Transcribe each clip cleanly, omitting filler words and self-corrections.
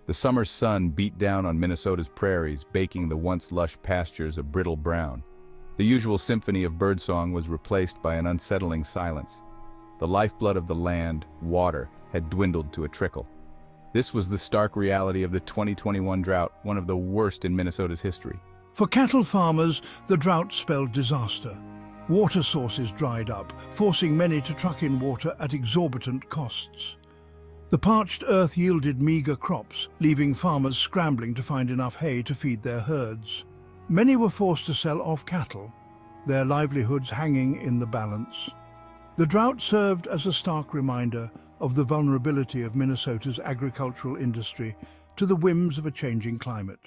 The summer sun beat down on Minnesota's prairies, baking the once lush pastures a brittle brown. The usual symphony of birdsong was replaced by an unsettling silence. The lifeblood of the land, water, had dwindled to a trickle. This was the stark reality of the 2021 drought, one of the worst in Minnesota's history. For cattle farmers, the drought spelled disaster. Water sources dried up, forcing many to truck in water at exorbitant costs. The parched earth yielded meager crops, leaving farmers scrambling to find enough hay to feed their herds. Many were forced to sell off cattle, their livelihoods hanging in the balance. The drought served as a stark reminder of the vulnerability of Minnesota's agricultural industry to the whims of a changing climate.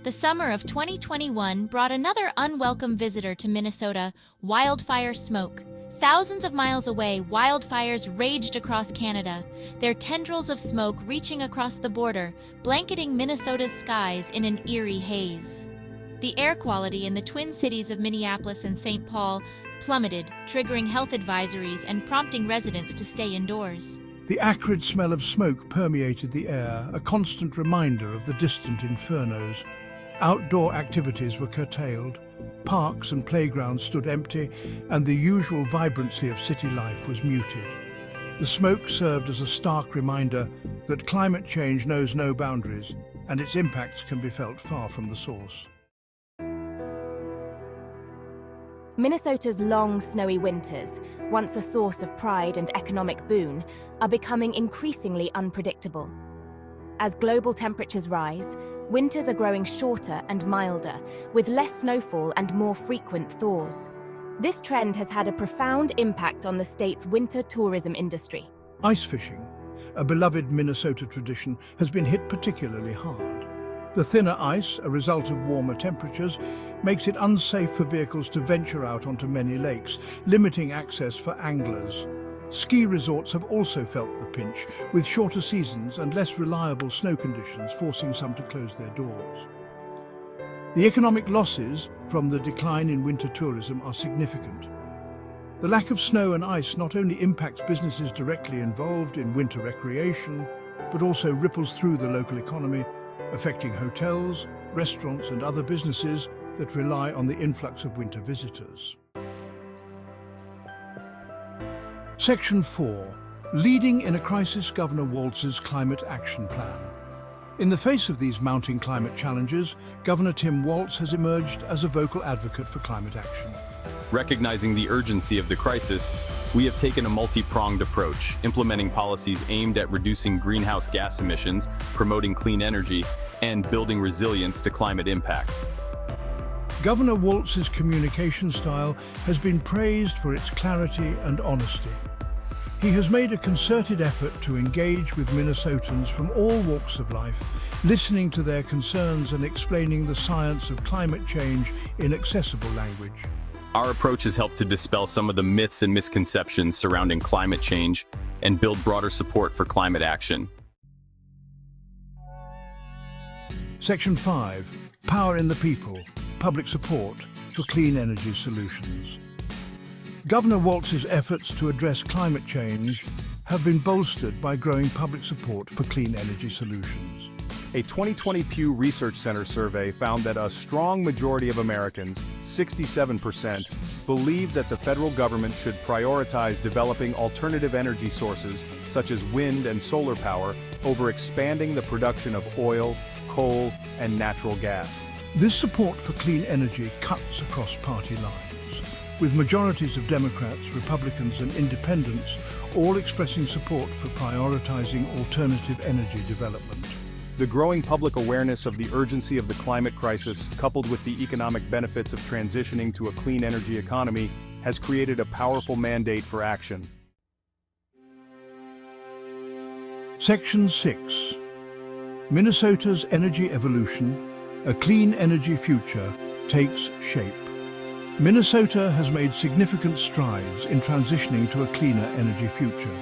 The summer of 2021 brought another unwelcome visitor to Minnesota: wildfire smoke. Thousands of miles away, wildfires raged across Canada, their tendrils of smoke reaching across the border, blanketing Minnesota's skies in an eerie haze. The air quality in the twin cities of Minneapolis and St. Paul plummeted, triggering health advisories and prompting residents to stay indoors. The acrid smell of smoke permeated the air, a constant reminder of the distant infernos. Outdoor activities were curtailed, parks and playgrounds stood empty, and the usual vibrancy of city life was muted. The smoke served as a stark reminder that climate change knows no boundaries, and its impacts can be felt far from the source. Minnesota's long, snowy winters, once a source of pride and economic boon, are becoming increasingly unpredictable. As global temperatures rise, winters are growing shorter and milder, with less snowfall and more frequent thaws. This trend has had a profound impact on the state's winter tourism industry. Ice fishing, a beloved Minnesota tradition, has been hit particularly hard. The thinner ice, a result of warmer temperatures, makes it unsafe for vehicles to venture out onto many lakes, limiting access for anglers. Ski resorts have also felt the pinch, with shorter seasons and less reliable snow conditions forcing some to close their doors. The economic losses from the decline in winter tourism are significant. The lack of snow and ice not only impacts businesses directly involved in winter recreation, but also ripples through the local economy, affecting hotels, restaurants and other businesses that rely on the influx of winter visitors. Section 4. Leading in a crisis, Governor Walz's Climate Action Plan. In the face of these mounting climate challenges, Governor Tim Walz has emerged as a vocal advocate for climate action. Recognizing the urgency of the crisis, we have taken a multi-pronged approach, implementing policies aimed at reducing greenhouse gas emissions, promoting clean energy, and building resilience to climate impacts. Governor Walz's communication style has been praised for its clarity and honesty. He has made a concerted effort to engage with Minnesotans from all walks of life, listening to their concerns and explaining the science of climate change in accessible language. Our approach has helped to dispel some of the myths and misconceptions surrounding climate change and build broader support for climate action. Section 5. Power in the People. Public support for clean energy solutions. Governor Walz's efforts to address climate change have been bolstered by growing public support for clean energy solutions. A 2020 Pew Research Center survey found that a strong majority of Americans, 67%, believe that the federal government should prioritize developing alternative energy sources, such as wind and solar power, over expanding the production of oil, coal, and natural gas. This support for clean energy cuts across party lines, with majorities of Democrats, Republicans and Independents all expressing support for prioritizing alternative energy development. The growing public awareness of the urgency of the climate crisis, coupled with the economic benefits of transitioning to a clean energy economy, has created a powerful mandate for action. Section 6. Minnesota's energy evolution, a clean energy future, takes shape. Minnesota has made significant strides in transitioning to a cleaner energy future.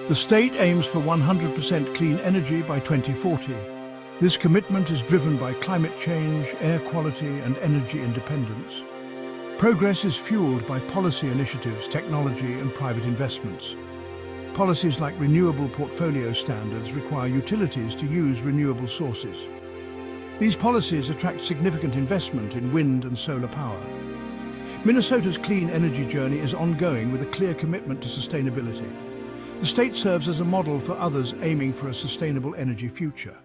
The state aims for 100% clean energy by 2040. This commitment is driven by climate change, air quality, and energy independence. Progress is fueled by policy initiatives, technology, and private investments. Policies like renewable portfolio standards require utilities to use renewable sources. These policies attract significant investment in wind and solar power. Minnesota's clean energy journey is ongoing with a clear commitment to sustainability. The state serves as a model for others aiming for a sustainable energy future.